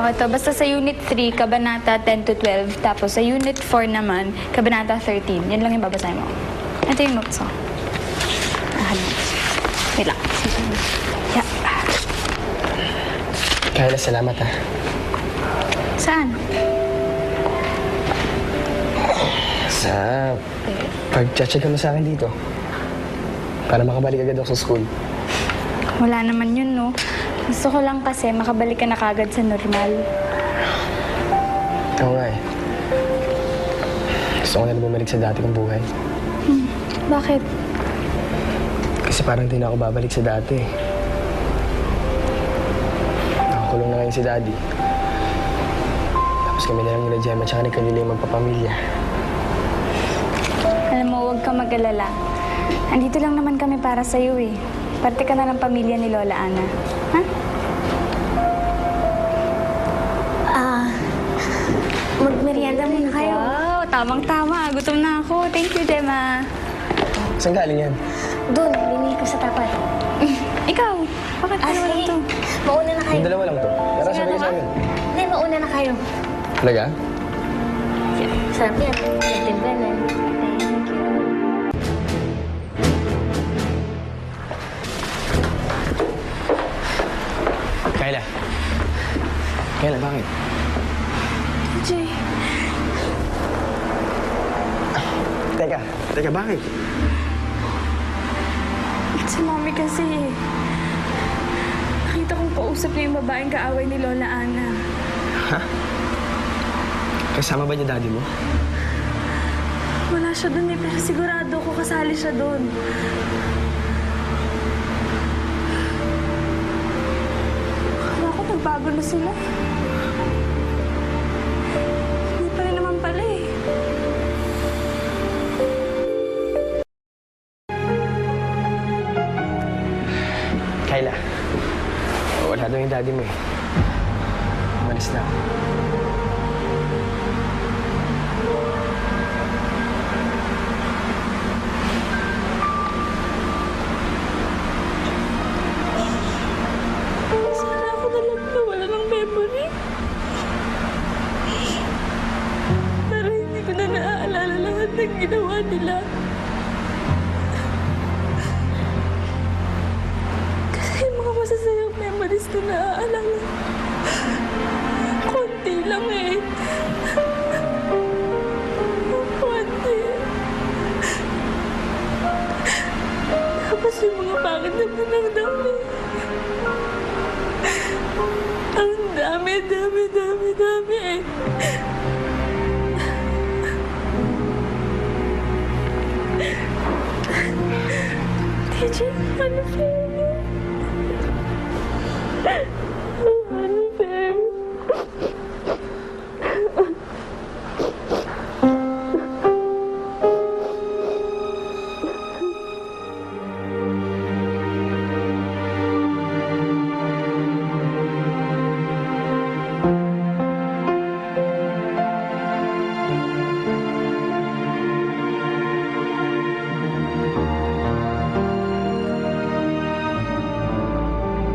O, ito. Basta sa Unit 3, Kabanata 10 to 12. Tapos sa Unit 4 naman, Kabanata 13. Yan lang yung babasahin mo. Ito yung notes ko. Wait lang. Yeah. Kayla, salamat ha. Saan? Sa pag-check mo sa akin dito. Para makabalik agad ako sa school. Wala naman yun, no? Gusto ko lang kasi makabalik ka na kagad sa normal. Oo nga eh. Gusto ko na bumalik sa dati kong buhay. Bakit? Kasi parang di na ako babalik sa dati. Nakakulong na ngayon si Daddy. Tapos kami na lang nila Gemma tsaka ni Camila yung magpapamilya. Alam mo, huwag kang mag-alala. Andito lang naman kami para sa'yo eh. Parte ka na ng pamilya ni Lola Ana. Ha? Magmerienda muna kayo. Wow, tamang-tama. Gutom na ako. Thank you, Gemma. Saan galing yan? Doon, binili ko sa tapat. Ikaw, bakit ka naman sige. ito? Mauna na kayo. Yung dalawa lang to. Tara, sabay ka sa amin. Hindi, mauna na kayo. Talaga? Sarap yan. Nagtimpla na. Kayla. Kayla, bakit? Jay. Teka, bakit? Si Mommy kasi nakita kong kausap niya yung babaeng kaaway ni Lola Ana. Ha? Kasama ba niya daddy mo? Wala siya dun eh, pero sigurado ko kasali siya dun. Akala ko nagbago na sila. Hindi pa rin naman pala eh. Kayla. Wala daw yung daddy mo eh. Umalis na. Sana ako na lang nawala ng memory. Pero hindi ko na naaalala lahat ng ginawa nila. Kasi yung mga masasayang memories na naaalala. Konti lang eh. Konti. Tapos yung mga pangit naman ang dami. Ang dami eh. TJ, ano feeling mo?